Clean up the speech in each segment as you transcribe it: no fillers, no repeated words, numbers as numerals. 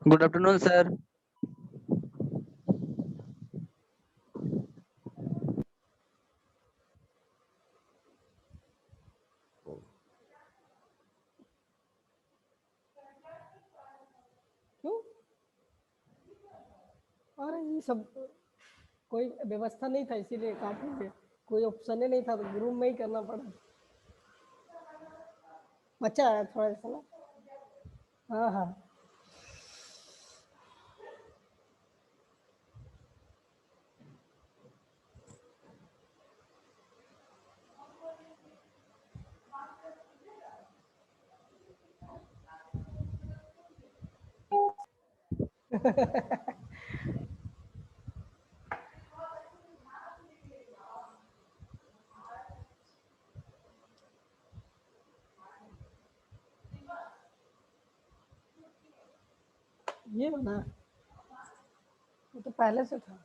Good afternoon sir. क्यों? अरे ये सब कोई व्यवस्था नहीं था इसीलिए काट दिए। कोई ऑप्शन ही नहीं था तो रूम में ही करना पड़ा। बच्चा है थोड़ा सा ना। हाँ हाँ। ये ना वो तो पहले से था।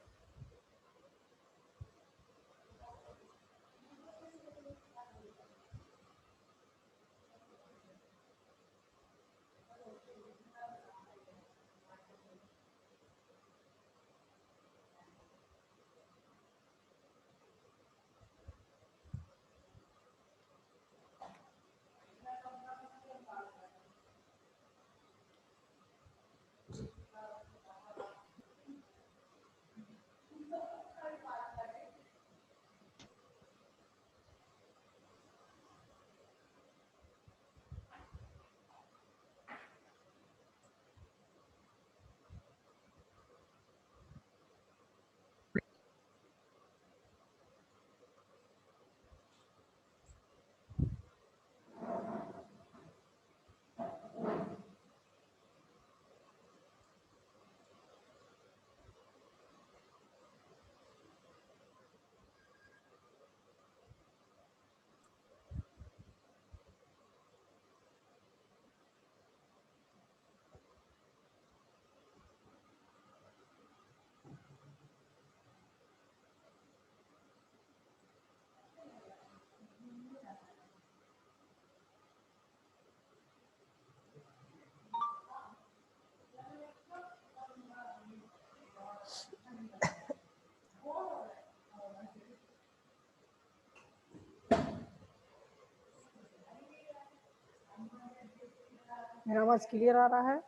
मेरा आवाज क्लियर आ रहा है?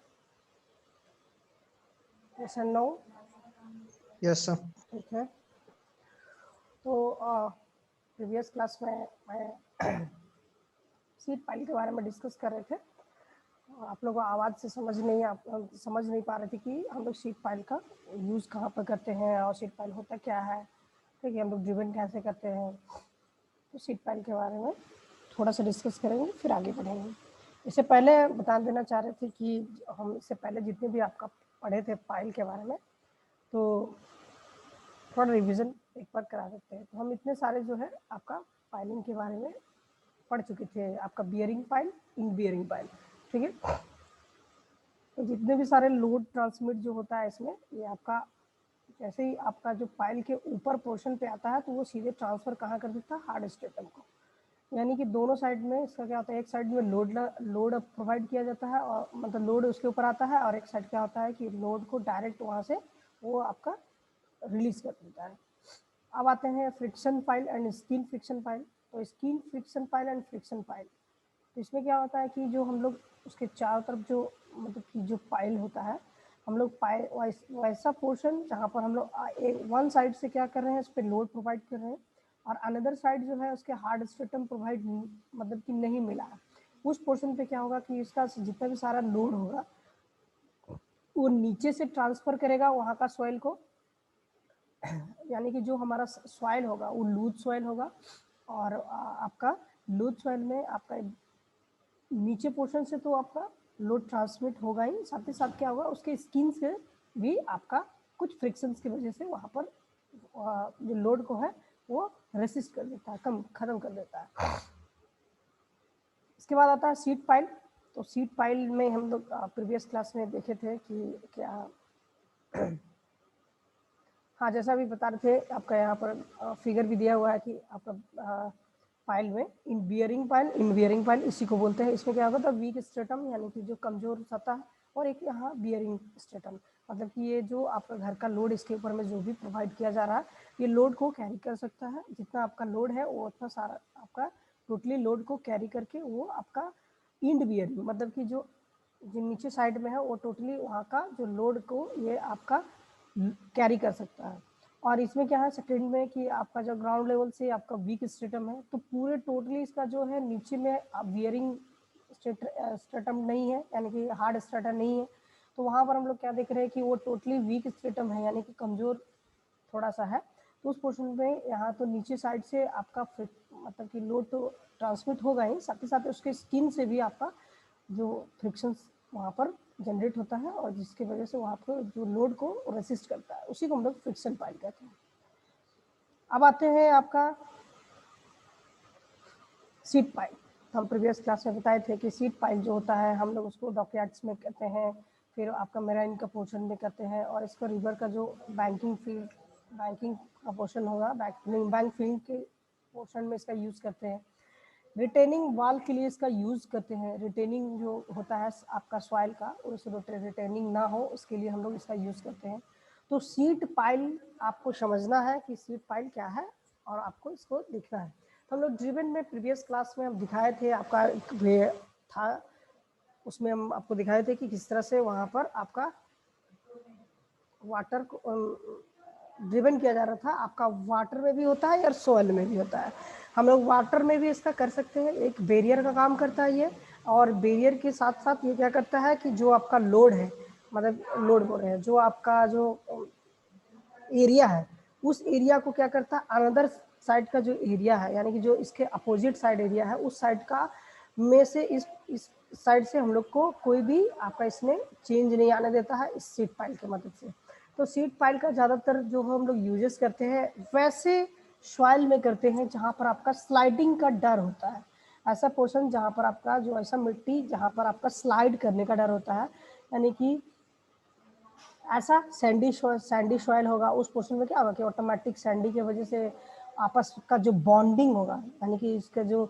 Yes and no? Yes sir. ठीक है। तो प्रीवियस क्लास में मैं सीट फाइल के बारे में डिस्कस कर रहे थे। आप लोगों को आवाज़ से समझ नहीं पा रहे थे कि हम लोग सीट फाइल का यूज़ कहाँ पर करते हैं और सीट फाइल होता क्या है, ठीक है, हम लोग ड्रिवन कैसे करते हैं। तो सीट फाइल के बारे में थोड़ा सा डिस्कस करेंगे, फिर आगे बढ़ेंगे। इससे पहले बता देना चाह रहे थे कि हम इससे पहले जितने भी आपका पढ़े थे फाइल के बारे में, तो थोड़ा रिवीजन एक बार करा देते हैं। तो हम इतने सारे जो है आपका फाइलिंग के बारे में पढ़ चुके थे। आपका bearing file, in bearing file, ठीक है। तो जितने भी सारे लोड ट्रांसमिट जो होता है इसमें, ये आपका जैसे ही आपका जो फाइल के ऊपर पोर्शन पे आता है तो वो सीधे ट्रांसफर कहाँ कर देता है, हार्ड स्टेटम को। यानी कि दोनों साइड में इसका क्या होता है, एक साइड में लोड प्रोवाइड किया जाता है और मतलब लोड उसके ऊपर आता है, और एक साइड क्या होता है कि लोड को डायरेक्ट वहाँ से वो आपका रिलीज कर देता है। अब आते हैं friction pile and skin friction pile. तो skin friction pile and friction pile, तो इसमें क्या होता है कि जो हम लोग उसके चारों तरफ जो मतलब कि जो फाइल होता है, हम लोग वैसा पोर्शन जहाँ पर हम लोग वन साइड से क्या कर रहे हैं, इस पर लोड प्रोवाइड कर रहे हैं, और अनदर साइड जो है उसके हार्ड स्टेटम प्रोवाइड मतलब कि नहीं मिला है, उस पोर्शन पे क्या होगा कि इसका जितना भी सारा लोड होगा वो नीचे से ट्रांसफर करेगा वहाँ का सॉइल को। यानी कि जो हमारा सॉइल होगा वो लूज सॉइल होगा, और आपका लूज सॉइल में आपका नीचे पोर्शन से तो आपका लोड ट्रांसमिट होगा ही, साथ ही साथ क्या होगा उसके स्किन से भी आपका कुछ फ्रिक्शंस की वजह से वहाँ पर जो लोड को है वो रेसिस्ट कर देता है, खत्म कर देता है। इसके बाद आता है सीट फाइल। तो सीट फाइल में हम लोग प्रीवियस क्लास में देखे थे कि क्या हाँ, जैसा भी बता रहे थे आपका यहाँ पर फिगर भी दिया हुआ है कि आपका फाइल में इन बियरिंग फाइल इसी को बोलते हैं। इसमें क्या होगा, वीक स्ट्रेटम यानी कि जो कमजोर सतह और एक यहाँ बियरिंग स्ट्रेटम, मतलब कि ये जो आपका घर का लोड इसके ऊपर में जो भी प्रोवाइड किया जा रहा है ये लोड को कैरी कर सकता है। जितना आपका लोड है वो उतना सारा आपका टोटली लोड को कैरी करके वो आपका इंड बियरिंग, मतलब कि जो नीचे साइड में है वो टोटली वहाँ का जो लोड को ये आपका कैरी कर सकता है। और इसमें क्या है सेकेंड में कि आपका जो ग्राउंड लेवल से आपका वीक स्ट्रेटम है, तो पूरे टोटली इसका जो है नीचे में बियरिंग स्ट्रेटम नहीं है, यानी कि हार्ड स्ट्रेटम नहीं है। तो वहाँ पर हम लोग क्या देख रहे हैं कि वो टोटली वीक स्ट्रेटम है, यानी कि कमज़ोर थोड़ा सा है। तो उस पोर्शन में यहाँ तो नीचे साइड से आपका मतलब कि लोड तो ट्रांसमिट होगा ही, साथ ही साथ उसके स्किन से भी आपका जो फ्रिक्शंस वहाँ पर जनरेट होता है और जिसकी वजह से वहाँ पर जो लोड को रेसिस्ट करता है, उसी को हम लोग फ्रिक्शन पाइल कहते हैं। अब आते हैं आपका सीट पाइल। तो हम प्रीवियस क्लास में बताए थे कि सीट पाइल जो होता है हम लोग उसको डॉकयार्ड्स में करते हैं, फिर आपका मेराइन का पोर्शन में करते हैं, और इसका रिवर का जो बैंकिंग का पोर्शन होगा, बैंक फील्ड के पोर्शन में इसका यूज़ करते हैं। रिटेनिंग वाल के लिए इसका यूज़ करते हैं। रिटेनिंग जो होता है आपका सॉइल का, उस रिटेनिंग ना हो उसके लिए हम लोग इसका यूज़ करते हैं। तो सीट पाइल आपको समझना है कि सीट पाइल क्या है और आपको इसको लिखना है। तो हम लोग ड्रिवन में प्रीवियस क्लास में हम दिखाए थे, आपका एक वे था उसमें हम आपको दिखाए थे कि किस तरह से वहाँ पर आपका वाटर को ड्रिवन किया जा रहा था। आपका वाटर में भी होता है और सॉइल में भी होता है। हम लोग वाटर में भी इसका कर सकते हैं, एक बैरियर का काम करता है ये, और बैरियर के साथ साथ ये क्या करता है कि जो आपका लोड है, मतलब लोड बोल रहे हैं, जो आपका जो एरिया है उस एरिया को क्या करता है, अनदर साइड का जो एरिया है, यानी कि जो इसके अपोजिट साइड एरिया है उस साइड का में से इस साइड से हम लोग को कोई भी आपका इसमें चेंज नहीं आने देता है इस सीट पाइल की मदद से। तो सीट पाइल का ज़्यादातर जो हम लोग यूजेस करते हैं वैसे सॉइल में करते हैं जहाँ पर आपका स्लाइडिंग का डर होता है। ऐसा पोर्शन जहाँ पर आपका जो ऐसा मिट्टी जहाँ पर आपका स्लाइड करने का डर होता है, यानी कि ऐसा सैंडी सॉइल होगा, उस पोर्शन में क्या होगा कि ऑटोमेटिक सैंडी की वजह से आपस का जो बॉन्डिंग होगा, यानी कि इसका जो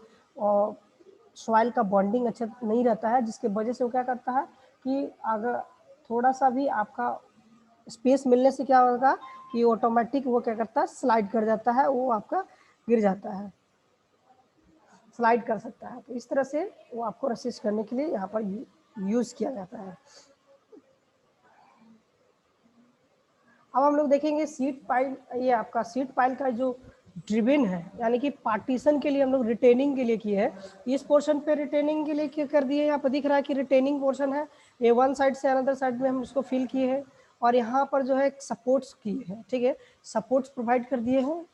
सॉइल का बॉन्डिंग अच्छा नहीं रहता है, जिसके वजह से वो क्या करता है कि अगर थोड़ा सा भी आपका स्पेस मिलने से क्या होगा कि ऑटोमेटिक वो क्या करता है स्लाइड कर जाता है, वो आपका गिर जाता है, स्लाइड कर सकता है। तो इस तरह से वो आपको रेसिस्ट करने के लिए यहाँ पर यूज़ किया जाता है। अब हम लोग देखेंगे सीट पाइल, ये आपका सीट पाइल का जो ड्रिवन है, यानी कि पार्टीशन के लिए हम लोग रिटेनिंग के लिए किए हैं। इस पोर्शन पे रिटेनिंग के लिए क्या कर दिए, यहाँ पर दिख रहा है कि रिटेनिंग पोर्शन है, ये वन साइड से अनदर साइड में हम इसको फिल किए हैं, और यहाँ पर जो है सपोर्ट्स किए हैं, ठीक है, सपोर्ट्स प्रोवाइड कर दिए हैं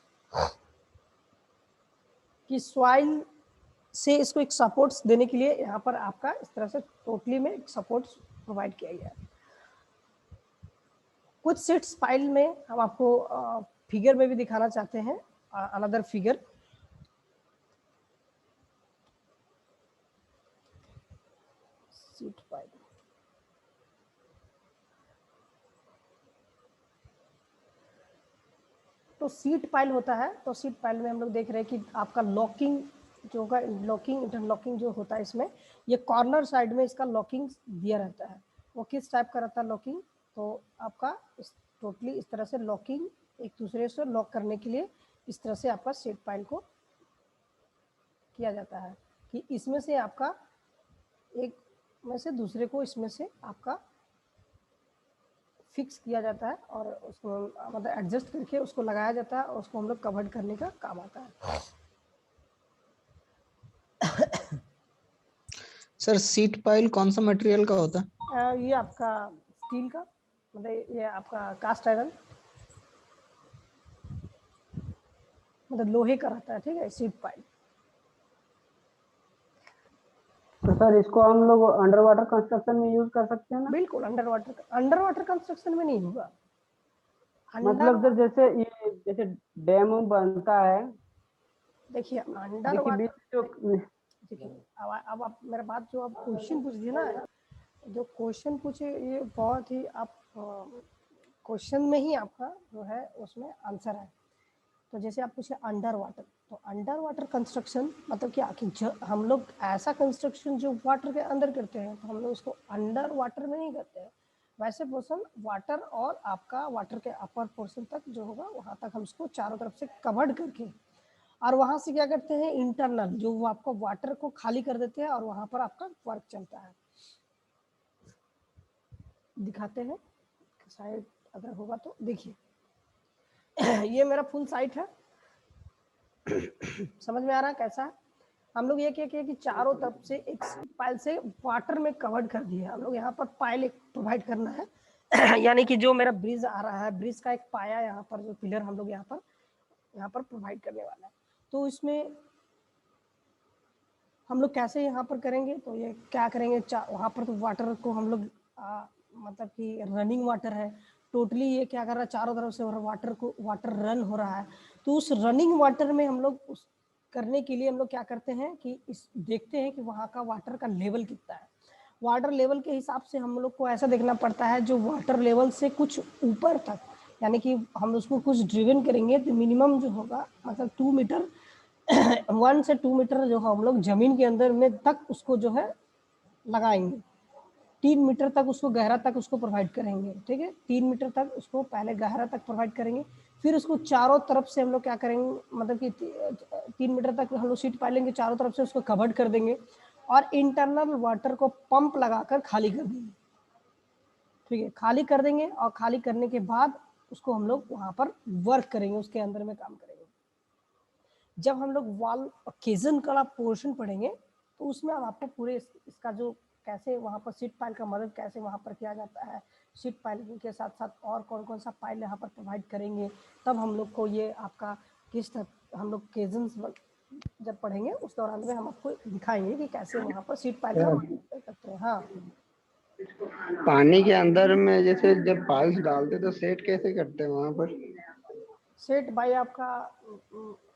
कि सॉइल से इसको एक सपोर्ट्स देने के लिए यहाँ पर आपका इस तरह से टोटली में एक सपोर्ट्स प्रोवाइड किया गया है। कुछ सीट्स पाइल में हम आपको फिगर में भी दिखाना चाहते हैं, अनदर फिगर। सीट पाइल, तो सीट पाइल होता है, तो सीट पाइल में हम लोग देख रहे हैं कि आपका लॉकिंग जो होगा, लॉकिंग इंटरलॉकिंग जो होता है इसमें, ये कॉर्नर साइड में इसका लॉकिंग दिया रहता है। वो किस टाइप का रहता है लॉकिंग, तो आपका टोटली इस तरह से लॉकिंग एक दूसरे से लॉक करने के लिए इस तरह से आपका सीट पाइल को किया जाता है कि इसमें से आपका एक में से दूसरे को इसमें से आपका फिक्स किया जाता है और उसको मतलब एडजस्ट करके उसको लगाया जाता है और उसको हम लोग कवर करने का काम आता है। सर सीट पाइल कौन सा मटेरियल का होता है? ये आपका स्टील का, मतलब ये आपका कास्ट आयरन, मतलब लोहे का रहता है, ठीक है, सीट पाइल। तो सर इसको हम लोग अंडर वाटर कंस्ट्रक्शन में यूज कर सकते हैं ना? बिल्कुल अंडर वाटर कंस्ट्रक्शन में नहीं होगा। मतलब सर जैसे डैम बनता है, देखिए अंडर देखिए बीच वाटर, जो देखिए अब आप मेरा बात जो आप क्वेश्चन पूछ दिए ना, जो क्वेश्चन पूछे ये बहुत ही आप क्वेश्चन में ही आपका जो है उसमें आंसर है। तो जैसे आप पूछे अंडर वाटर, तो अंडर वाटर कंस्ट्रक्शन मतलब क्या कि हम लोग ऐसा कंस्ट्रक्शन जो वाटर के अंदर करते हैं तो हम लोग उसको अंडर वाटर में नहीं करते हैं, वैसे पोर्शन वाटर और आपका वाटर के अपर पोर्शन तक जो होगा वहाँ तक हम उसको चारों तरफ से कवर्ड करके और वहाँ से क्या करते हैं इंटरनल जो वो आपको वाटर को खाली कर देते हैं और वहाँ पर आपका वर्क चलता है। दिखाते हैं शायद अगर होगा तो देखिए ये मेरा फुल साइट है समझ में आ रहा है कैसा है। हम लोग ये क्या किया कि चारों तरफ से एक पाइल से वाटर में कवर्ड कर दिए। हम लोग यहाँ पर पाइल एक प्रोवाइड करना है यानी कि जो मेरा ब्रिज आ रहा है ब्रिज का एक पाया यहाँ पर जो पिलर हम लोग यहाँ पर प्रोवाइड करने वाला है। तो इसमें हम लोग कैसे यहाँ पर करेंगे तो ये क्या करेंगे वहाँ पर तो वाटर को हम लोग मतलब कि रनिंग वाटर है टोटली ये क्या कर रहा है चारों तरफ से वाटर रन हो रहा है। तो उस रनिंग वाटर में हम लोग उस करने के लिए हम लोग क्या करते हैं कि इस देखते हैं कि वहाँ का वाटर का लेवल कितना है। वाटर लेवल के हिसाब से हम लोग को ऐसा देखना पड़ता है जो वाटर लेवल से कुछ ऊपर तक यानी कि हम उसको कुछ ड्रिवन करेंगे तो मिनिमम जो होगा मतलब 2 मीटर 1 से 2 मीटर जो हम लोग जमीन के अंदर में तक उसको जो है लगाएंगे। 3 मीटर तक उसको गहरा तक उसको प्रोवाइड करेंगे। ठीक है 3 मीटर तक उसको पहले गहरा तक प्रोवाइड करेंगे फिर उसको चारों तरफ से हम लोग क्या करेंगे मतलब कि 3 मीटर तक हम लोग सीट पालेंगे चारों तरफ से उसको कवर्ड कर देंगे और इंटरनल वाटर को पंप लगाकर खाली कर देंगे। ठीक है खाली कर देंगे और खाली करने के बाद उसको हम लोग वहाँ पर वर्क करेंगे उसके अंदर में काम करेंगे। जब हम लोग वॉल ओकेजन का पोर्शन पढ़ेंगे तो उसमें अब आपको पूरे इसका जो कैसे वहाँ पर सीट पाइल का मदद कैसे वहाँ पर किया जाता है सीट पाइल के साथ साथ और कौन कौन सा पाइल यहाँ पर प्रोवाइड करेंगे तब हम लोग को ये आपका किस तरह हम लोग केजन्स जब पढ़ेंगे उस दौरान में हम आपको दिखाएंगे कि कैसे वहाँ पर सीट पाइल का करते हैं। हाँ पानी के अंदर में जैसे जब पाइल्स डालते तो सेट कैसे करते हैं वहां पर? सेट बाई आपका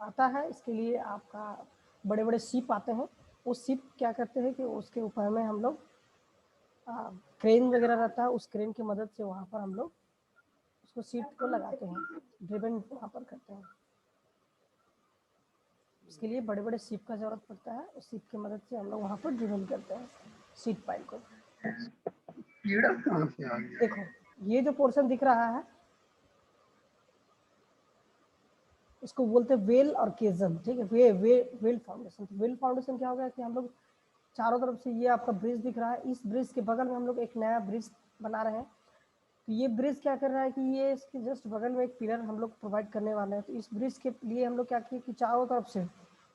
आता है इसके लिए आपका बड़े बड़े शिप आते हैं। वो शिप क्या करते हैं कि उसके ऊपर में हम लोग क्रेन वगैरह रहता है उस क्रेन की मदद से वहाँ पर हम लोग उसको सीट को लगाते हैं ड्रिवन वहाँ पर करते हैं। उसके लिए बड़े बड़े शिप का जरूरत पड़ता है उस शिप की मदद से हम लोग वहाँ पर ड्रिवन करते हैं सीट पाइल को। कीड़ा कहाँ से आ गया? देखो ये जो पोर्शन दिख रहा है इसको बोलते हैं वेल और केजन। ठीक है वेल फाउंडेशन। वेल फाउंडेशन क्या होगा कि हम लोग चारों तरफ से ये आपका ब्रिज दिख रहा है इस ब्रिज के बगल में हम लोग एक नया ब्रिज बना रहे हैं। तो ये ब्रिज क्या कर रहा है कि ये इसके जस्ट बगल में एक पिलर हम लोग प्रोवाइड करने वाले हैं। तो इस ब्रिज के लिए हम लोग क्या किए कि चारों तरफ से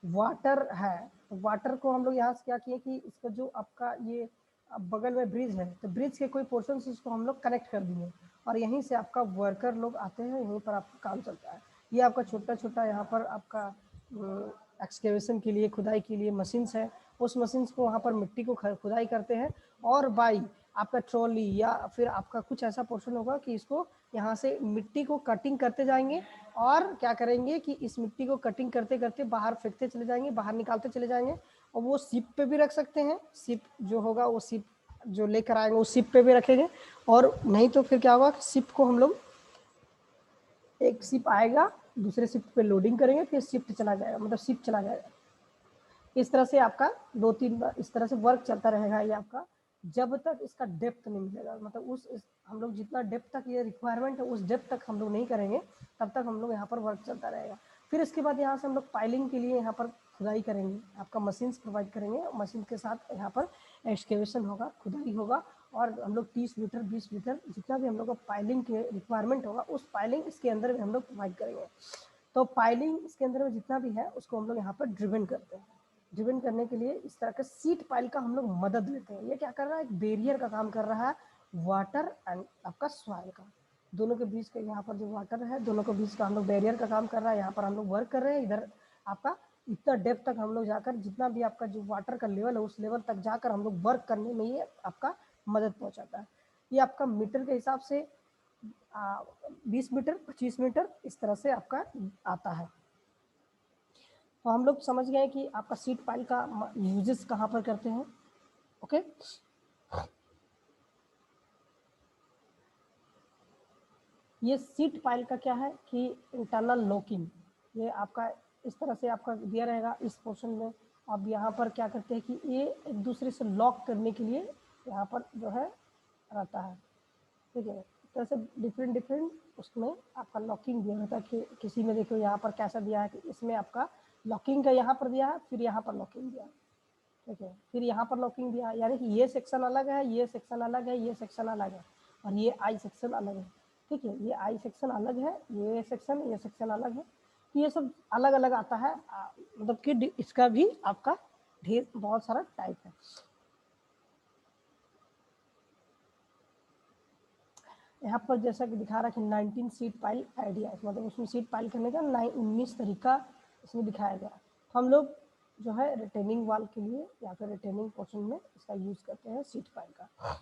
वाटर है तो वाटर को हम लोग यहाँ से क्या किए कि इसका जो आपका ये बगल में ब्रिज है तो ब्रिज के कोई पोर्शन से इसको हम लोग कनेक्ट कर दिए और यहीं से आपका वर्कर लोग आते हैं यहीं पर आपका काम चलता है। ये आपका छोटा छोटा यहाँ पर आपका एक्सकेवेशन के लिए खुदाई के लिए मशीन्स है उस मशीन्स को वहाँ पर मिट्टी को खुदाई करते हैं और बाई आपका ट्रॉली या फिर आपका कुछ ऐसा पोर्शन होगा कि इसको यहाँ से मिट्टी को कटिंग करते जाएंगे और क्या करेंगे कि इस मिट्टी को कटिंग करते करते बाहर फेंकते चले जाएंगे बाहर निकालते चले जाएंगे और वो शिप पे भी रख सकते हैं। शिप जो होगा वो शिप जो लेकर आएंगे उस शिप पे भी रखेंगे और नहीं तो फिर क्या होगा कि शिप को हम लोग एक शिप आएगा दूसरे शिप पे लोडिंग करेंगे फिर शिफ्ट चला जाएगा मतलब शिप चला जाएगा। इस तरह से आपका 2-3 बार इस तरह से वर्क चलता रहेगा ये आपका जब तक इसका डेप्थ नहीं मिलेगा मतलब हम लोग जितना डेप्थ तक ये रिक्वायरमेंट है उस डेप्थ तक हम लोग नहीं करेंगे तब तक हम लोग यहाँ पर वर्क चलता रहेगा। फिर इसके बाद यहाँ से हम लोग पाइलिंग के लिए यहाँ पर खुदाई करेंगे आपका मशीन्स प्रोवाइड करेंगे मशीन के साथ यहाँ पर एक्सकेवेशन होगा खुदाई होगा और हम लोग 30 मीटर 20 मीटर जितना भी हम लोग का पाइलिंग के रिक्वायरमेंट होगा उस पाइलिंग इसके अंदर में हम लोग प्रोवाइड करेंगे। तो पाइलिंग इसके अंदर में जितना भी है उसको हम लोग यहाँ पर ड्रिवन करते हैं। ड्रिवन करने के लिए इस तरह का सीट पाइल का हम लोग मदद लेते हैं। ये क्या कर रहा है एक बैरियर का काम कर रहा है वाटर एंड आपका सॉइल का दोनों के बीच का यहाँ पर जो वाटर है दोनों के बीच का हम लोग बैरियर का काम कर रहा है। यहाँ पर हम लोग वर्क कर रहे हैं इधर आपका इतना डेप्थ तक हम लोग जाकर जितना भी आपका जो वाटर का लेवल है उस लेवल तक जाकर हम लोग वर्क करने में ये आपका मदद पहुँचाता है। ये आपका मीटर के हिसाब से 20 मीटर 25 मीटर इस तरह से आपका आता है। तो हम लोग समझ गए कि आपका सीट पाइल का यूजेस कहाँ पर करते हैं। ओके ये सीट पाइल का क्या है कि इंटरनल लॉकिंग ये आपका इस तरह से आपका दिया रहेगा इस पोर्शन में। अब यहाँ पर क्या करते हैं कि ये एक दूसरे से लॉक करने के लिए यहाँ पर जो है रहता है, ठीक है। इस तरह से डिफरेंट डिफरेंट उसमें आपका लॉकिंग दिया रहता है कि किसी में देखो यहाँ पर कैसा दिया है कि इसमें आपका लॉकिंग का यहाँ पर दिया है, फिर यहाँ पर लॉकिंग दिया, ठीक है, फिर यहाँ पर लॉकिंग दिया, यानी कि ये सेक्शन अलग है, ये सेक्शन अलग है, ये सेक्शन अलग है, और ये आई सेक्शन अलग है, ठीक है। ये आई सेक्शन अलग है, ये सेक्शन अलग है, तो ये सब अलग अलग आता है। मतलब कि इसका भी आपका ढेर बहुत सारा टाइप है। यहाँ पर जैसा कि दिखा रहा है कि 19 सीट पाइल आइडिया, मतलब उसमें सीट पाइल करने का 19 तरीका इसमें दिखाया गया। तो हम लोग जो है रिटेनिंग वाल के लिए या फिर रिटेनिंग पोर्शन में इसका यूज करते हैं सीट पाइल का।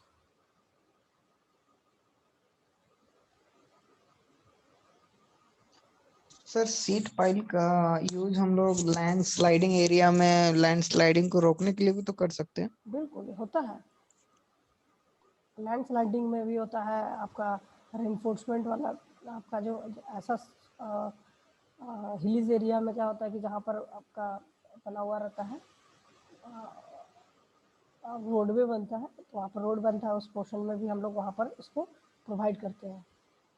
सर सीट पाइल का यूज हम लोग लैंड स्लाइडिंग एरिया में लैंड स्लाइडिंग को रोकने के लिए भी तो कर सकते हैं। बिल्कुल होता है, लैंड स्लाइडिंग में भी होता है आपका रेनफोर्समेंट वाला। आपका जो ऐसा हिलीज एरिया में क्या होता है कि जहाँ पर आपका बना हुआ रहता है, रोडवे बनता है, तो वहाँ पर रोड बनता है, उस पोर्शन में भी हम लोग वहाँ पर इसको प्रोवाइड करते हैं,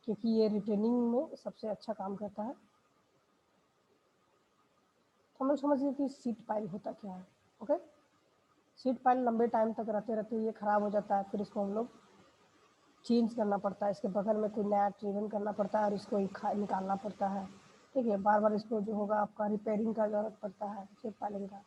क्योंकि ये रिटेनिंग में सबसे अच्छा काम करता है। तो हम लोग समझिए कि सीट पाइल होता क्या है। ओके, सीट पाइल लंबे टाइम तक रहते रहते ये ख़राब हो जाता है, फिर इसको हम लोग चेंज करना पड़ता है, इसके बगल में कोई नया ट्रिगन करना पड़ता है और इसको निकालना पड़ता है, ठीक है। बार बार इसको जो होगा आपका रिपेयरिंग का ज़रूरत पड़ता है सीट पाइलिंग का।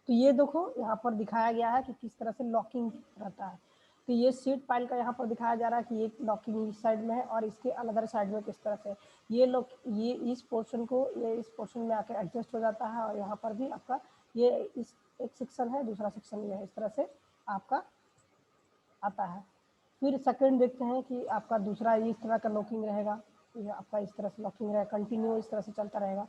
तो ये देखो यहाँ पर दिखाया गया है कि किस तरह से लॉकिंग रहता है। तो ये सीट पाइल का यहाँ पर दिखाया जा रहा है कि एक लॉकिंग इस साइड में है और इसके अनदर साइड में किस तरह से ये इस पोर्शन को ये इस पोर्शन में आके एडजस्ट हो जाता है, और यहाँ पर भी आपका ये इस एक सेक्शन है, दूसरा सेक्शन ये है, इस तरह से आपका आता है। फिर सेकंड देखते हैं कि आपका दूसरा इस तरह का लॉकिंग रहेगा, ये आपका इस तरह से लॉकिंग रहेगा, कंटिन्यू इस तरह से चलता रहेगा।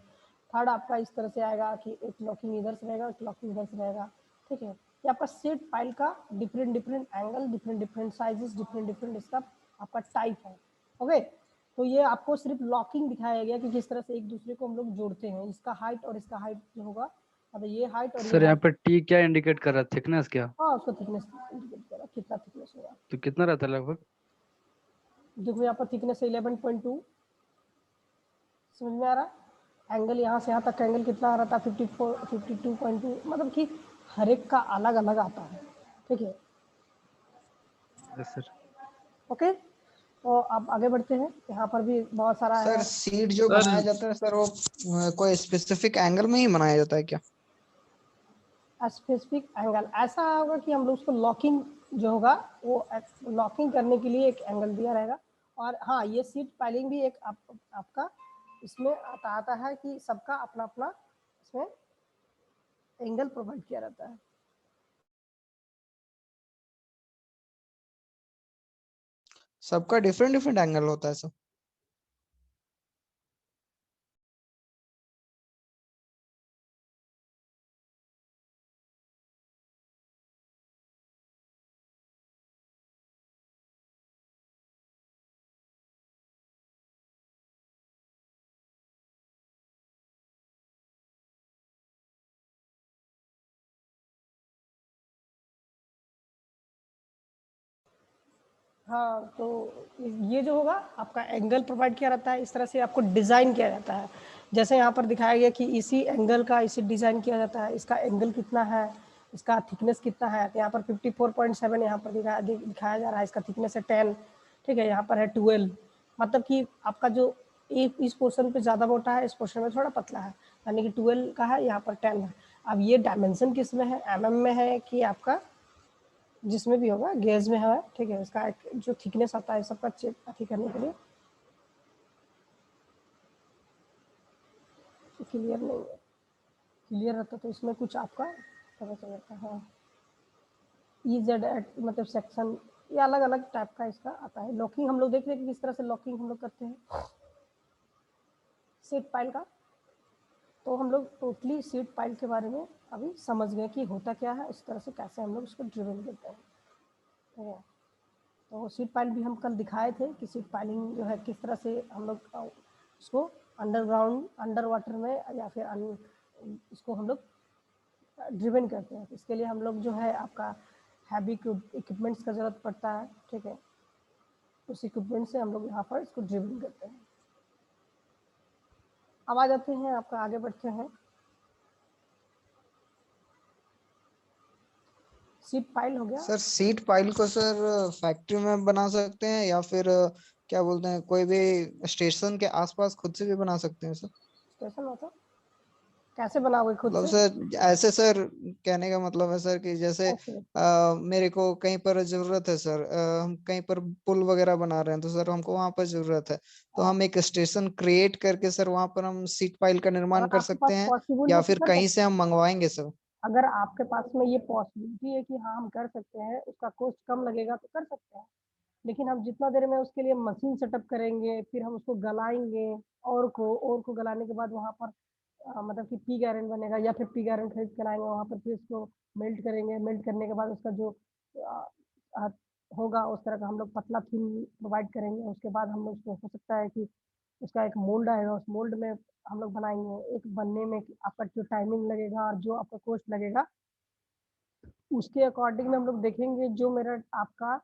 थर्ड आपका इस तरह से आएगा कि एक लॉकिंग इधर से रहेगा, एक लॉकिंग इधर से रहेगा, ठीक है। ये आपका सीट पाइल का different different angle, different different sizes, different different इसका आपका टाइप है। ओके, तो ये आपको सिर्फ लॉकिंग दिखाया गया कि किस तरह से एक दूसरे को हम लोग जोड़ते हैं, इसका हाइट और इसका हाइट जो होगा, मतलब ये हाइट और ये सर यहाँ हाइट। पर टी क्या इंडिकेट कर रहा है, थिकनेस क्या? हाँ, उसका थिकनेस इंडिकेट करा कितना थिकनेस होगा। तो कितना रहता है लगभग? देखो यहाँ पर थिकनेस 11.2, समझ में आ रहा है। एंगल यहाँ से यहाँ तक का एंगल कितना आ रहा था 52.2, मतलब कि हर एक का अलग अलग आता है, ठीक है। Yes sir. ओके, तो अब आगे बढ़ते हैं, यहाँ पर भी बहुत सारा सर है। सीट जो सर बनाया जाता है सर वो कोई स्पेसिफिक एंगल में ही बनाया जाता है क्या? स्पेसिफिक एंगल ऐसा होगा कि हम लोग उसको लॉकिंग जो होगा वो लॉकिंग करने के लिए एक एंगल दिया रहेगा। और हाँ, ये सीट पाइलिंग भी एक आपका इसमें आता है कि सबका अपना अपना इसमें एंगल प्रोवाइड किया रहता है। सबका डिफरेंट डिफरेंट एंगल होता है सर। हाँ, तो ये जो होगा आपका एंगल प्रोवाइड किया रहता है, इस तरह से आपको डिज़ाइन किया जाता है। जैसे यहाँ पर दिखाया गया कि इसी एंगल का इसी डिज़ाइन किया जाता है, इसका एंगल कितना है, इसका थिकनेस कितना है। तो यहाँ पर 54.7 यहाँ पर दिखाया जा रहा है, इसका थिकनेस है 10, ठीक है। यहाँ पर है 12, मतलब कि आपका जो एक इस पोर्शन पे ज़्यादा मोटा है, इस पोर्शन में थोड़ा पतला है, यानी कि 12 का है, यहाँ पर 10 है। अब ये डायमेंशन किस में है, mm में है कि आपका जिसमें भी होगा गेज में है, ठीक है। इसका एक जो थिकनेस आता है सबका चेक अथी करने के लिए, क्लियर नहीं है, क्लियर रहता तो इसमें कुछ आपका पता चल जाता है। EZ मतलब सेक्शन, ये अलग अलग टाइप का इसका आता है। लॉकिंग हम लोग देख रहे हैं कि किस तरह से लॉकिंग हम लोग करते हैं सीट पाइल का। तो हम लोग टोटली सीट पाइल के बारे में अभी समझ गए कि होता क्या है, इस तरह से कैसे हम लोग उसको ड्रिवन करते हैं, ठीक है। तो सीट पाइल भी हम कल दिखाए थे कि सीट पाइलिंग जो है किस तरह से हम लोग उसको अंडरग्राउंड अंडर वाटर में या फिर इसको हम लोग ड्रिवन करते हैं। इसके लिए हम लोग जो है आपका हैवी इक्विपमेंट्स का ज़रूरत पड़ता है, ठीक है। उस इक्विपमेंट से हम लोग यहाँ पर इसको ड्रिवन करते हैं। अब आ जाते हैं आपका, आगे बढ़ते हैं। सीट पाइल हो गया। सर सीट पाइल को सर फैक्ट्री में बना सकते हैं या फिर क्या बोलते हैं कोई भी स्टेशन के आसपास खुद से भी बना सकते हैं सर? स्टेशन होता कैसे बनाओगे खुद मतलब से? सर ऐसे सर कहने का मतलब है सर कि जैसे ओके, मेरे को कहीं पर जरूरत है सर, हम कहीं पर पुल वगैरह बना रहे हैं तो सर हमको वहां पर जरूरत है, तो हम एक स्टेशन क्रिएट करके सर वहां पर हम सीट पाइल का निर्माण अगर कर आपके पास सकते हैं पॉसिबल या है तो फिर कर कहीं सकते से हम मंगवाएंगे सर? हैं। अगर आपके पास में ये पॉसिबिलिटी है कि हाँ हम कर सकते हैं, उसका कॉस्ट कम लगेगा तो कर सकते हैं। लेकिन हम जितना देर में उसके लिए मशीन सेटअप करेंगे, फिर हम उसको गलाएंगे, और को गलाने के बाद वहाँ पर मतलब कि पी गारंट बनेगा, या फिर पी गारंट खरीद कर लाएंगे वहाँ पर, फिर उसको मेल्ट करेंगे। मेल्ट करने के बाद उसका जो अ, अ, होगा उस तरह का हम लोग पतला फिल्म प्रोवाइड करेंगे। उसके बाद हम लोग उसको हो सकता है कि उसका एक मोल्ड आएगा, उस मोल्ड में हम लोग बनाएंगे। एक बनने में आपका जो टाइमिंग लगेगा और जो आपका कॉस्ट लगेगा, उसके अकॉर्डिंग में हम लोग देखेंगे। जो मेरा आपका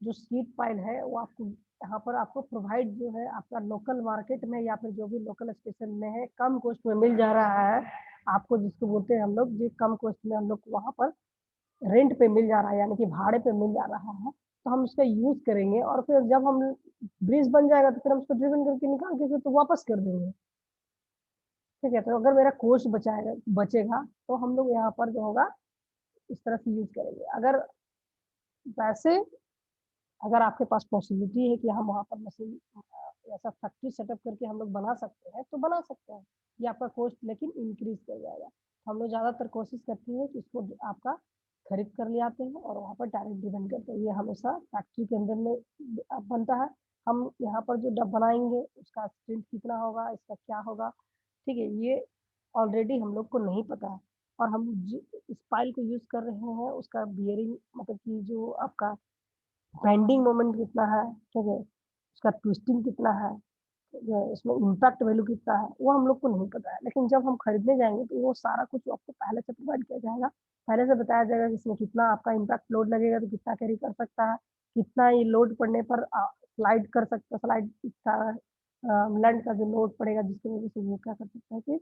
जो सीट पाइल है वो आपको यहाँ पर आपको प्रोवाइड जो है आपका लोकल मार्केट में या फिर जो भी लोकल स्टेशन में है, कम कॉस्ट में मिल जा रहा है आपको, जिसको बोलते हैं हम लोग जी, कम कॉस्ट में हम लोग वहाँ पर रेंट पे मिल जा रहा है, यानी कि भाड़े पे मिल जा रहा है। तो हम उसका यूज करेंगे और फिर जब हम ब्रिज बन जाएगा तो फिर हम उसको ड्रिवन करके निकाल के फिर तो वापस कर देंगे, ठीक है। तो अगर मेरा कोस्ट बचेगा तो हम लोग यहाँ पर जो होगा इस तरह से यूज करेंगे। अगर वैसे अगर आपके पास पॉसिबिलिटी है कि हम वहाँ पर मशीन ऐसा फैक्ट्री सेटअप करके हम लोग बना सकते हैं तो बना सकते हैं। ये आपका कॉस्ट लेकिन इंक्रीज कर जाएगा। तो हम लोग ज़्यादातर कोशिश करते हैं कि इसको आपका खरीद कर ले आते हैं और वहाँ पर डायरेक्ट डिपेंड करते हैं। ये हमेशा फैक्ट्री के अंदर में बनता है। हम यहाँ पर जो डब बनाएंगे उसका स्ट्रेंथ कितना होगा, इसका क्या होगा, ठीक है, ये ऑलरेडी हम लोग को नहीं पता है। और हम इस पाइल को यूज कर रहे हैं, उसका बियरिंग मतलब कि जो आपका बेंडिंग मोमेंट कितना है, ठीक है, उसका ट्विस्टिंग कितना है, ठीक है, इसमें इम्पैक्ट वैल्यू कितना है, वो हम लोग को नहीं पता है। लेकिन जब हम खरीदने जाएंगे तो वो सारा कुछ आपको पहले से प्रोवाइड किया जाएगा। पहले से बताया जाएगा कि इसमें कितना आपका इम्पैक्ट लोड लगेगा, तो कितना कैरी कर सकता है, कितना ये लोड पड़ने पर स्लाइड कर सकता है, स्लाइड लैंड का जो लोड पड़ेगा जिसकी वजह से वो क्या कर सकता है कि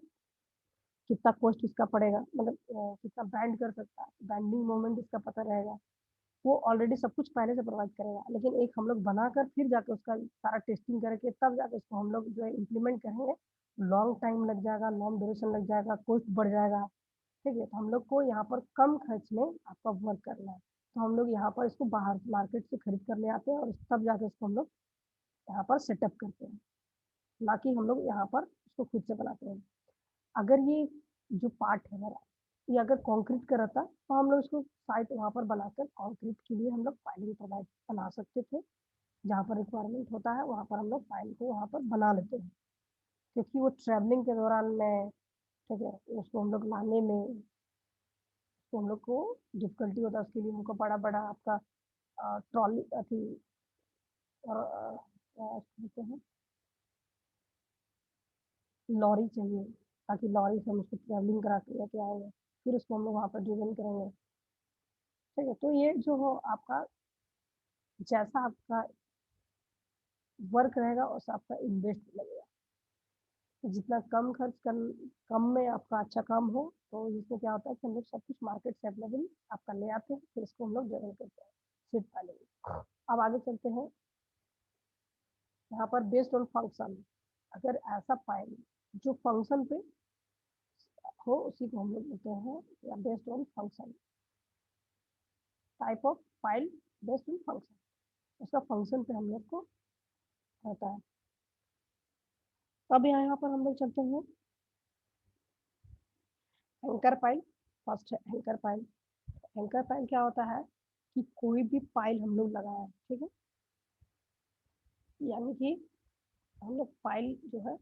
कितना कॉस्ट इसका पड़ेगा, मतलब कितना बैंड कर सकता है, बैंडिंग मोमेंट इसका पता रहेगा। वो ऑलरेडी सब कुछ पहले से प्रोवाइड करेगा। लेकिन एक हम लोग बनाकर फिर जाके उसका सारा टेस्टिंग करके तब जाके इसको हम लोग जो है इम्प्लीमेंट करेंगे, लॉन्ग टाइम लग जाएगा, लॉन्ग ड्यूरेशन लग जाएगा, कॉस्ट बढ़ जाएगा, ठीक है। तो हम लोग को यहाँ पर कम खर्च में आपका वर्क करना है। तो हम लोग यहाँ पर इसको बाहर मार्केट से खरीद कर ले आते हैं और तब जाके इसको हम लोग यहाँ पर सेटअप करते हैं, ना कि हम लोग यहाँ पर इसको खुद से बनाते हैं। अगर ये जो पार्ट है मेरा, ये अगर कंक्रीट का रहता तो हम लोग इसको साइट वहाँ पर बनाकर कंक्रीट के लिए हम लोग पाइलिंग प्रोवाइड बना सकते थे। जहाँ पर रिक्वायरमेंट होता है वहाँ पर हम लोग पाइल को वहाँ पर बना लेते हैं, क्योंकि वो ट्रैवलिंग के दौरान में, ठीक है, उसको हम लोग लाने में तो हम लोग को डिफिकल्टी होता है। उसके लिए हमको बड़ा बड़ा आपका ट्रॉली अथी और क्या कहते हैं, लॉरी चाहिए, ताकि लॉरी से हम उसको ट्रैवलिंग करा के लेके आएंगे, फिर उसको हम लोग वहाँ पर ड्रिवन करेंगे, ठीक है। तो ये जो हो आपका जैसा आपका वर्क रहेगा वैसा आपका इन्वेस्ट लगेगा। तो जितना कम खर्च कम में आपका अच्छा काम हो, तो इसमें क्या होता है कि हम लोग सब कुछ मार्केट से अवेलेबल आपका ले आते हैं, फिर इसको हम लोग डेवलप करते हैं सीट पाइलिंग। अब आगे चलते हैं। यहाँ पर बेस्ड ऑन फंक्शन, अगर ऐसा पाइल जो फंक्शन पे हो उसी को हम लोग लेते हैं, या based on function, type of file based on function, उसका फंक्शन पे हम लोग को होता है। अब यहाँ पर हम लोग चलते हैं एंकर पाइल। फर्स्ट है एंकर पाइल। एंकर पाइल क्या होता है कि कोई भी पाइल हम लोग लगाए, ठीक है, यानी कि हम लोग पाइल जो है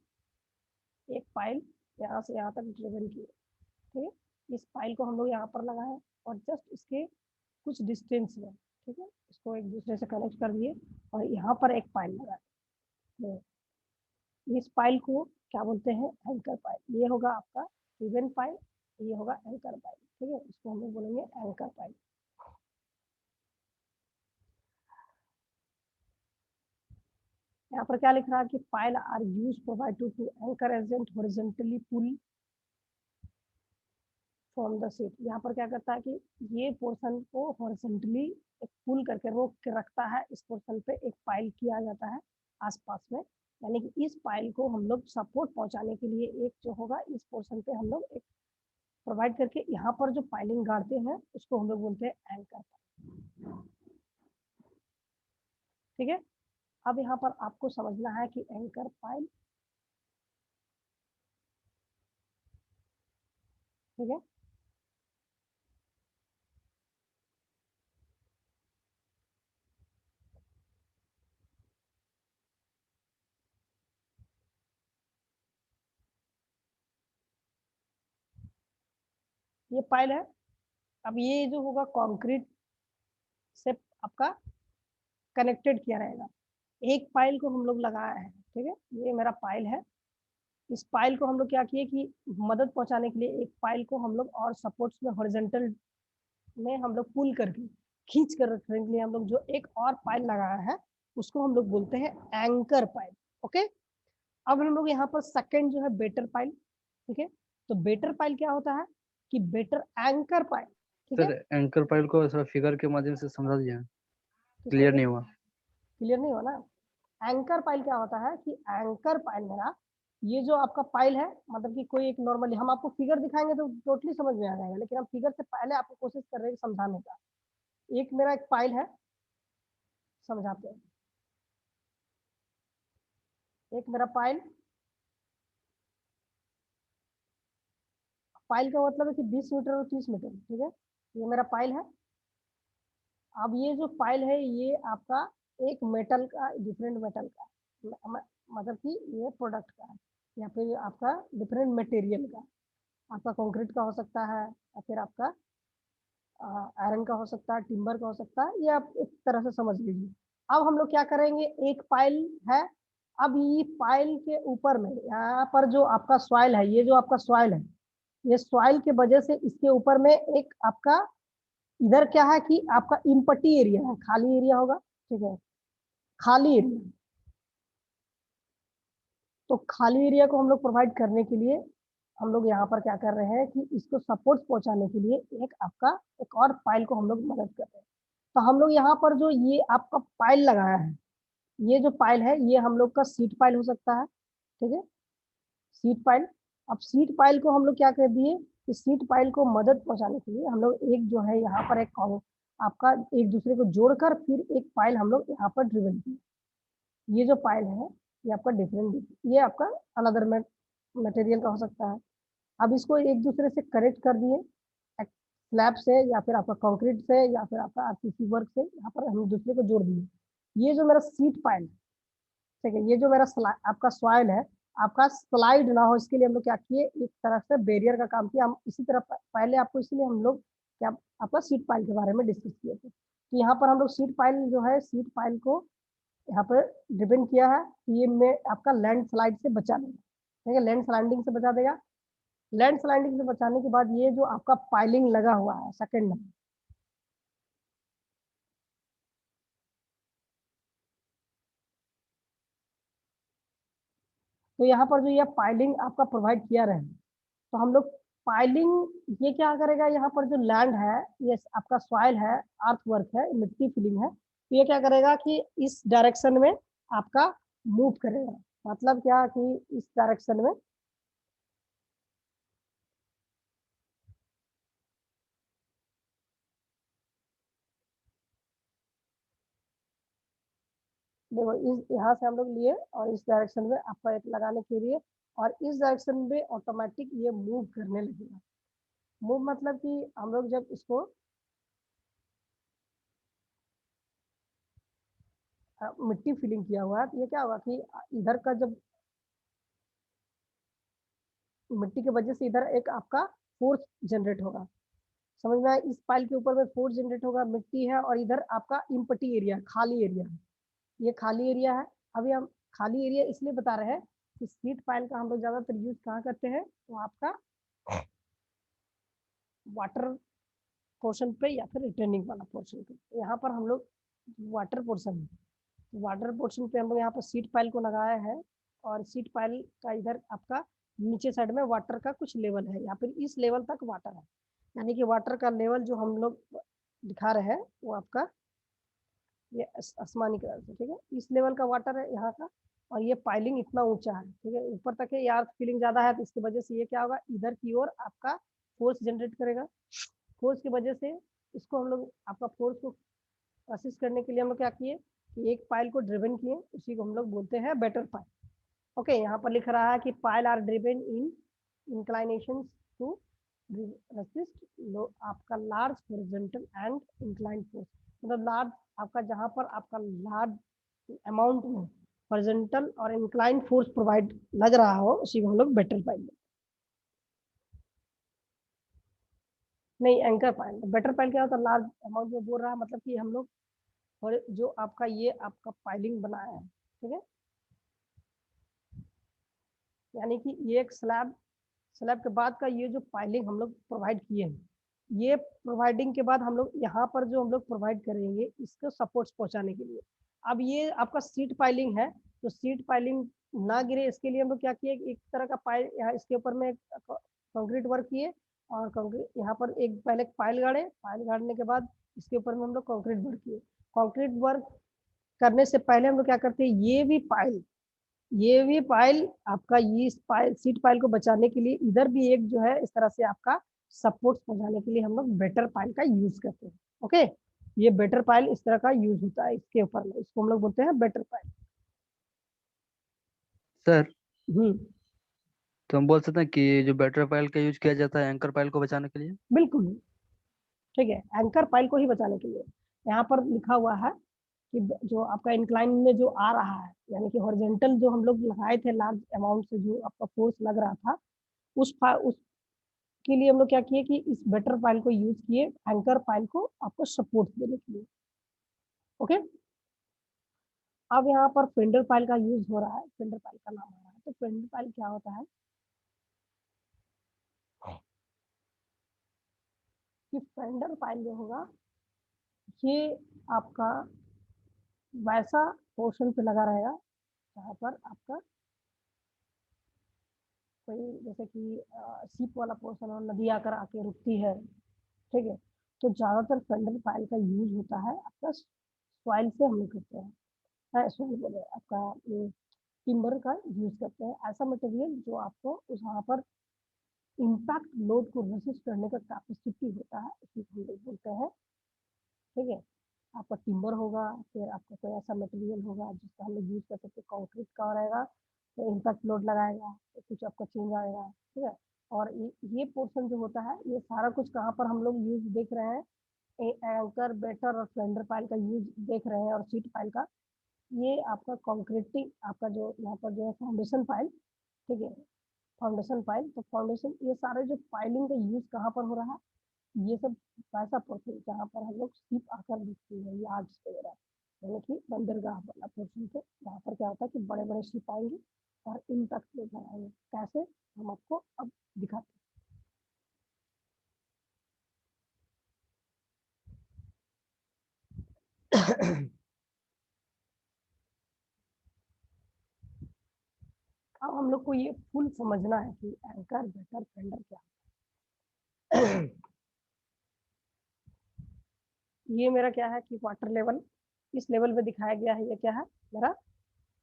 एक पाइल यहाँ से यहाँ तक ड्रिवन किए, ठीक है, इस पाइल को हम लोग यहाँ पर लगाए और जस्ट इसके कुछ डिस्टेंस में, ठीक है, इसको एक दूसरे से कनेक्ट कर दिए और यहाँ पर एक पाइल लगाए। इस पाइल को क्या बोलते हैं, एंकर पाइल। ये होगा आपका ड्रिवन पाइल, ये होगा एंकर पाइल, ठीक है, इसको हम लोग बोलेंगे एंकर पाइल। यहाँ पर क्या लिख रहा है कि pile are use provided to anchor agent horizontally pull from the seat. यहाँ पर क्या करता है कि ये पोर्शन को हॉरिजॉन्टली एक पुल करके रोक के रखता है, इस पोर्शन पे एक पाइल किया जाता है आसपास में, यानी कि इस पाइल को हम लोग सपोर्ट पहुंचाने के लिए एक जो होगा इस पोर्शन पे हम लोग एक प्रोवाइड करके यहाँ पर जो पाइलिंग गाड़ते हैं उसको हम लोग बोलते हैं एंकर। ठीक है, अब यहाँ पर आपको समझना है कि एंकर पाइल, ठीक है, ये पाइल है। अब ये जो होगा कंक्रीट से आपका कनेक्टेड किया रहेगा, एक पाइल को हम लोग लगाया है, ठीक है, ये मेरा पाइल है। इस पाइल को हम लोग क्या किए कि मदद पहुंचाने के लिए एक पाइल को हम लोग और सपोर्ट्स में हॉरिजॉन्टल में हम लोग पुल करके खींच कर रखने के लिए हम लोग जो एक और पाइल लगाया है उसको हम लोग बोलते हैं एंकर पाइल। ओके, अब हम लोग यहाँ पर सेकंड जो है बेटर पाइल, ठीक है, तो बेटर पाइल क्या होता है कि बेटर एंकर पाइल, ठीक है। सर एंकर पाइल को थोड़ा फिगर के माध्यम से समझा दीजिए, क्लियर नहीं हुआ। क्लियर नहीं हुआ ना। एंकर पाइल क्या होता है कि एंकर पाइल मेरा ये जो आपका पाइल है, मतलब कि कोई एक नॉर्मली हम आपको फिगर दिखाएंगे तो टोटली समझ में आ जाएगा, लेकिन हम फिगर से पहले आपको कोशिश कर रहे हैं समझाने का। एक मेरा एक पाइल है, समझाते हैं। एक मेरा पाइल, पाइल का मतलब है कि 20 मीटर और 30 मीटर, ठीक है, ये मेरा पाइल है। अब ये जो पाइल है ये आपका एक मेटल का, डिफरेंट मेटल का, मतलब कि ये प्रोडक्ट का है, या फिर आपका डिफरेंट मटेरियल का, आपका कंक्रीट का हो सकता है, या फिर आपका आयरन का हो सकता है, टिम्बर का हो सकता है, ये आप एक तरह से समझ लीजिए। अब हम लोग क्या करेंगे, एक पाइल है, अब ये पाइल के ऊपर में यहाँ पर जो आपका सॉइल है, ये जो आपका सॉइल है, ये सॉइल के वजह से इसके ऊपर में एक आपका इधर क्या है कि आपका इम्पटी एरिया है, खाली एरिया होगा, ठीक है, खाली एरिया। तो खाली एरिया को हम लोग प्रोवाइड करने के लिए हम लोग यहाँ पर क्या कर रहे हैं कि इसको सपोर्ट पहुंचाने के लिए एक आपका एक और पाइल को हम लोग मदद कर रहे हैं। तो हम लोग यहाँ पर जो ये आपका पाइल लगाया है, ये जो पाइल है ये हम लोग का सीट पाइल हो सकता है, ठीक है, सीट पाइल। अब सीट पाइल को हम लोग क्या कर दिए कि सीट पाइल को मदद पहुंचाने के लिए हम लोग एक जो है यहाँ पर एक आपका एक दूसरे को जोड़कर फिर एक पाइल हम लोग यहाँ पर ड्रिवन किए। ये जो पाइल है ये आपका डिफरेंट, ये आपका अनदर मटेरियल का हो सकता है। अब इसको एक दूसरे से कनेक्ट कर दिए स्लैब से, या फिर आपका कंक्रीट से, या फिर आपका आरसीसी वर्क से, यहाँ पर हम दूसरे को जोड़ दिए। ये जो मेरा सीट पाइल है, ठीक है, ये जो मेरा आपका सॉइल है, आपका स्लाइड ना हो इसके लिए हम लोग क्या किए, एक तरह से बैरियर का काम किया। हम इसी तरह पहले आपको इसलिए हम लोग क्या आपका सीट पाइल के बारे में डिस्कस किए थे। तो यहाँ पर हम लोग सीट पाइल जो है, सीट पाइल को यहाँ पर डिपेंड किया है, ये में आपका लैंड स्लाइड से बचा देगा, ठीक है, लैंड स्लाइडिंग से बचा देगा। लैंड स्लाइडिंग से बचाने के बाद ये जो आपका पाइलिंग लगा हुआ है सेकंड में, तो यहाँ पर जो ये पाइलिंग आपका प्रोवाइड किया रहे, तो हम लोग पाइलिंग ये क्या करेगा, यहाँ पर जो लैंड है, ये आपका सॉइल है, अर्थ वर्क है, मिट्टी फिलिंग है, तो ये क्या करेगा कि इस डायरेक्शन में आपका मूव करेगा। मतलब क्या कि इस डायरेक्शन में, देखो इस यहाँ से हम लोग लिए और इस डायरेक्शन में आपका एक लगाने के लिए, और इस डायरेक्शन में ऑटोमेटिक ये मूव करने लगेगा। मूव मतलब कि हम लोग जब इसको मिट्टी फिलिंग किया हुआ है, तो ये क्या होगा कि इधर का जब मिट्टी की वजह से इधर एक आपका फोर्स जनरेट होगा, समझ में आया, इस पाइल के ऊपर में फोर्स जनरेट होगा, मिट्टी है, और इधर आपका इम्पटी एरिया, खाली एरिया है, ये खाली एरिया है। अभी हम खाली एरिया इसलिए बता रहे हैं कि सीट पाइल का हम लोग ज़्यादातर यूज कहाँ करते हैं, तो आपका वाटर पोर्शन पे या फिर रिटर्निंग वाला पोर्शन पे। तो यहाँ पर हम लोग वाटर पोर्शन पे हम लोग यहाँ पर सीट पाइल को लगाया है, और सीट पाइल का इधर आपका नीचे साइड में वाटर का कुछ लेवल है, या फिर इस लेवल तक वाटर है, यानी कि वाटर का लेवल जो हम लोग दिखा रहे हैं वो आपका ये आसमानी कलर से, ठीक है, इस लेवल का वाटर है यहाँ का, और ये पाइलिंग इतना ऊंचा है, ठीक है, ऊपर तक है, यार फीलिंग ज्यादा है, तो इसकी वजह से ये क्या होगा, इधर की ओर आपका फोर्स जनरेट करेगा। फोर्स की वजह से इसको हम लोग आपका फोर्स को असिस्ट करने के लिए हम लोग क्या किए कि एक पाइल को ड्रिवन किए, उसी को हम लोग बोलते हैं बेटर पाइल। ओके, यहाँ पर लिख रहा है कि pile are driven in inclination to resist आपका large horizontal and incline force, मतलब लार्ज आपका जहाँ पर आपका लार्ज अमाउंट में हॉरिजॉन्टल और इंक्लाइन फोर्स प्रोवाइड लग रहा हो, उसी को हम लोग बेटर पाइल। नहीं, एंकर पाइल, बेटर पाइल क्या होता है, लार्ज अमाउंट में बोल रहा है, मतलब कि हम लोग और जो आपका ये आपका पाइलिंग बनाया है, ठीक है, यानी कि ये एक स्लैब के बाद का ये जो पाइलिंग हम लोग प्रोवाइड किए हैं, ये प्रोवाइडिंग के बाद हम लोग यहाँ पर जो हम लोग प्रोवाइड करेंगे इसको सपोर्ट्स पहुंचाने के लिए। अब ये आपका सीट पाइलिंग है, तो सीट पाइलिंग ना गिरे इसके लिए हम लोग क्या किए, एक तरह का पाइल यहाँ इसके ऊपर में कंक्रीट वर्क किए, और कंक्रीट यहाँ पर एक पहले पाइल गाड़े, पाइल गाड़ने के बाद इसके ऊपर में हम लोग कंक्रीट वर्क किए। कंक्रीट वर्क करने से पहले हम लोग क्या करते हैं, ये भी पाइल आपका ये पाइल सीट पाइल को बचाने के लिए इधर भी एक जो है इस तरह से आपका सपोर्ट पहुंचाने के लिए हम लोग बेटर पाइल का यूज करते हैं। ओके, ये बेटर पाइल इस तरह का यूज होता है इसके ऊपर में, इसको हम लोग बोलते हैं बेटर पाइल। सर, हम्म, तो हम बोल सकते हैं कि जो बैटर पाइल का यूज किया जाता है एंकर पाइल को बचाने के लिए। बिल्कुल ठीक है, एंकर पाइल को ही बचाने के लिए यहाँ पर लिखा हुआ है कि जो आपका इंक्लाइन में जो आ रहा है, यानी कि हॉरिजॉन्टल जो हम लोग लगाए थे लार्ज अमाउंट से जो आपका फोर्स लग रहा था, उस के लिए हम लोग क्या किए कि इस बेटर पाइल को यूज किए एंकर पाइल को आपको सपोर्ट देने के लिए। ओके, अब यहाँ पर फेंडर पाइल का यूज हो रहा है, फेंडर पाइल का नाम आ रहा है, तो फेंडर पाइल क्या होता है कि फेंडर पाइल जो होगा ये आपका वैसा पोर्शन पे लगा रहेगा जहाँ पर आपका कोई जैसे कि सीप वाला पोर्शन और नदी आकर आके रुकती है, ठीक है, तो ज्यादातर फेंडर पाइल का यूज होता है आपका सॉइल से हम लोग करते हैं, सॉइल बोले आपका ये टिम्बर का यूज करते हैं, ऐसा मटेरियल जो आपको उस वहाँ पर इम्पैक्ट लोड को रेसिस्ट करने का कैपेसिटी होता है, इसी को हम लोग बोलते हैं। ठीक है, आपका टिम्बर होगा, फिर आपका कोई ऐसा मटेरियल होगा जिसका हम लोग यूज कर सकते हैं, कंक्रीट का रहेगा तो इम्पैक्ट लोड लगाएगा तो कुछ आपका चेंज आएगा, ठीक है, और ये पोर्शन जो होता है ये सारा कुछ कहाँ पर हम लोग यूज देख रहे हैं, एंकर बेटर और फ्लेंडर पाइल का यूज देख रहे हैं, और सीट पाइल का ये आपका कंक्रीटिंग आपका जो यहाँ पर जो है फाउंडेशन पाइल, ठीक है, फाउंडेशन पाइल, तो फाउंडेशन ये सारे जो पाइलिंग का यूज कहाँ पर हो रहा है, ये सब ऐसा पोर्शन जहाँ पर हम लोग सीप आकर दिखती है यार्ड्स वगैरह, यानी कि बंदरगाह वाला पोर्शन पे, जहाँ पर क्या होता है कि बड़े बड़े शिप आएंगे और इम्पैक्ट लोड लगाएंगे, कैसे हम आपको अब दिखाते हैं। अब हम लोग को ये फुल समझना है कि एंकर बेटर फेंडर क्या है। ये मेरा क्या है कि वाटर लेवल इस लेवल पे दिखाया गया है, ये क्या है मेरा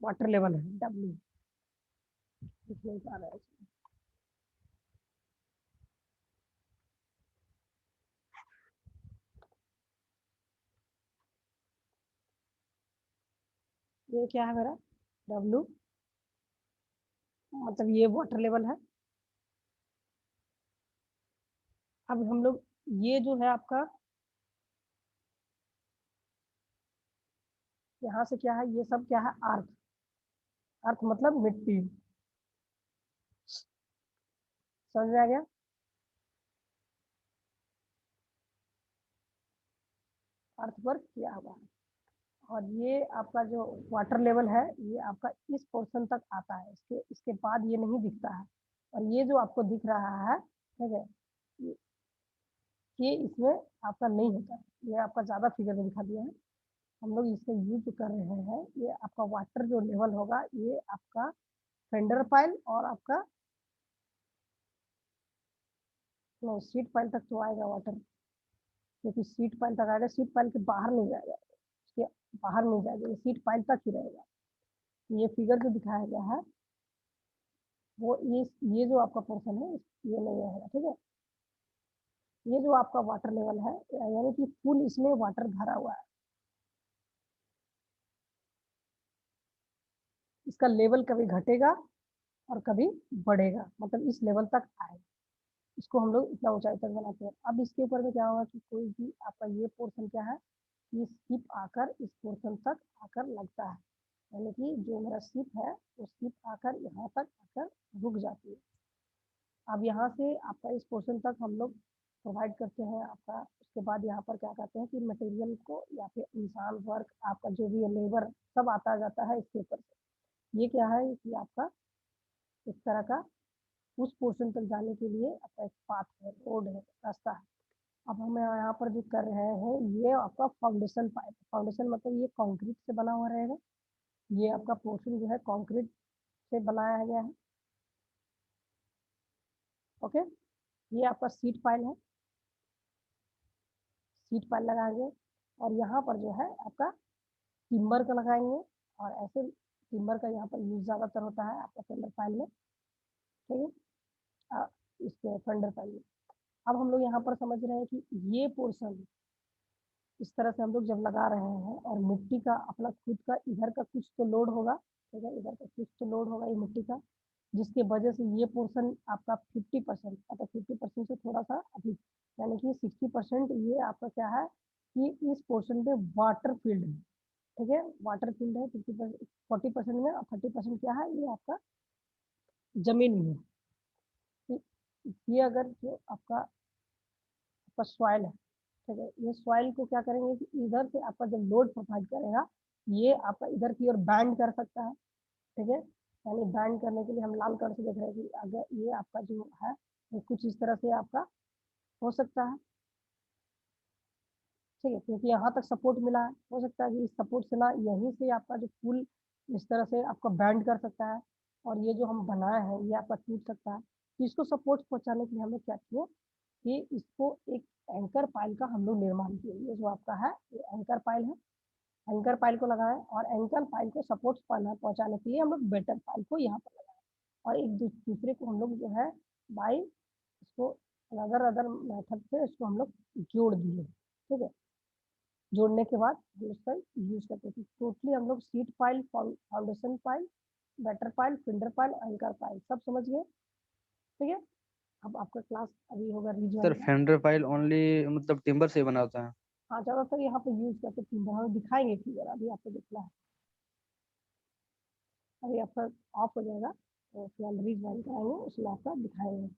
वाटर लेवल है डब्ल्यू, इसमें आ रहा है, ये क्या है मेरा डब्ल्यू, मतलब ये वाटर लेवल है। अब हम लोग ये जो है आपका यहाँ से क्या है, ये सब क्या है अर्थ, अर्थ मतलब मिट्टी, समझ में आ गया, अर्थ वर्क किया हुआ है, और ये आपका जो वाटर लेवल है ये आपका इस पोर्शन तक आता है, इसके बाद ये नहीं दिखता है। और ये जो आपको दिख रहा है, ठीक है, ये इसमें आपका नहीं होता है। ये आपका ज़्यादा फिगर में दिखा दिया है। हम लोग इससे यूज कर रहे हैं, ये आपका वाटर जो लेवल होगा ये आपका फेंडर पाइल और आपका नहीं सीट पाइल तक तो आएगा वाटर, क्योंकि सीट पाइल तक आएगा, सीट पाइल के बाहर नहीं जाएगा, इसके बाहर नहीं जाएगा, ये सीट पाइल तक ही रहेगा। ये फिगर जो दिखाया गया है वो ये जो आपका पोर्शन है ये नहीं आएगा, ठीक है। ये जो आपका वाटर लेवल है यानी कि फुल इसमें वाटर भरा हुआ है, इसका लेवल कभी घटेगा और कभी बढ़ेगा, मतलब इस लेवल तक आएगा, इसको हम लोग इतना ऊंचाई तक बनाते हैं। अब इसके ऊपर में क्या होगा कि कोई भी आपका ये पोर्शन क्या है, ये सिप आकर इस पोर्शन तक आकर लगता है, यानी कि जो मेरा सिप है वो सिप आकर यहाँ तक आकर रुक जाती है। अब यहाँ से आपका इस पोर्शन तक हम लोग प्रोवाइड करते हैं आपका, उसके बाद यहाँ पर क्या कहते हैं कि मटेरियल को या फिर इंसान वर्क आपका जो भी है लेबर सब आता जाता है इसके ऊपर से। ये क्या है कि आपका इस तरह का उस पोर्शन तक जाने के लिए आपका एक पाथ है, रोड है, रास्ता है। अब हम यहाँ पर जो कर रहे हैं ये आपका फाउंडेशन पाइप, फाउंडेशन मतलब ये कंक्रीट से बना हुआ रहेगा, ये आपका पोर्शन जो है कंक्रीट से बनाया गया है, ओके। ये आपका सीट पाइल है, सीट पाइल लगाएंगे और यहाँ पर जो है आपका टिम्बर का लगाएंगे, और ऐसे टिम्बर का यहाँ पर यूज ज़्यादातर होता है आपका फेंडर पाइल में, ठीक है, इसके फेंडर पाइल में। अब हम लोग यहाँ पर समझ रहे हैं कि ये पोर्शन इस तरह से हम लोग जब लगा रहे हैं और मिट्टी का अपना खुद का इधर का कुछ तो लोड होगा, ठीक है, इधर का कुछ तो लोड होगा ये मिट्टी का, जिसके वजह से ये पोर्शन आपका 50% मतलब 50% से थोड़ा सा अधिक यानी कि 60% ये आपका क्या है कि इस पोर्शन पे वाटर फील्ड है, ठीक है, वाटर फील्ड है 50%, 40% में, और 30% क्या है ये आपका जमीन में है। ये अगर जो आपका सॉइल है, ठीक है, ये सॉइल को क्या करेंगे कि इधर से आपका जब लोड प्रोवाइड करेगा ये आपका इधर की ओर बैंड कर सकता है, ठीक है, यानी बैंड करने के लिए हम लाल कलर से देख रहे हैं कि अगर ये आपका जो है वो कुछ इस तरह से आपका हो सकता है, ठीक है, क्योंकि यहाँ तक सपोर्ट मिला है, हो सकता है कि इस सपोर्ट से ना यहीं से आपका जो पुल इस तरह से आपका बैंड कर सकता है, और ये जो हम बनाए हैं ये आपका टूट सकता है। तो इसको सपोर्ट पहुंचाने के लिए हमने क्या किया कि इसको एक एंकर पाइल का हम लोग निर्माण किए, ये जो आपका है ये एंकर पाइल है, एंकर पाइल को लगाएं, और एंकर पाइल को सपोर्ट पहुंचाने के लिए हम लोग बेटर पाइल को यहाँ पर लगाएं, और एक दूसरे को हम लोग जो है बाई इसको अदर अदर मेथड से इसको हम लोग जोड़ दिए, ठीक है। जोड़ने के बाद हम उसका यूज करते थे। टोटली हम लोग seat pile, foundation pile, batter pile, finder pile, anchor pile सब समझ गए, ठीक है। अब आपका क्लास अभी होगा सर रिज्वाइन का। फेंडर फाइल ओनली मतलब टिम्बर से बना होता है? हाँ ज़्यादातर यहाँ पे यूज करते थे, हम दिखाएंगे फिगर, अभी आपको देखना है, अभी आपका ऑफ हो जाएगा तो फिर हम रिज्वाइन कराएंगे उसमें आपका दिखाएंगे।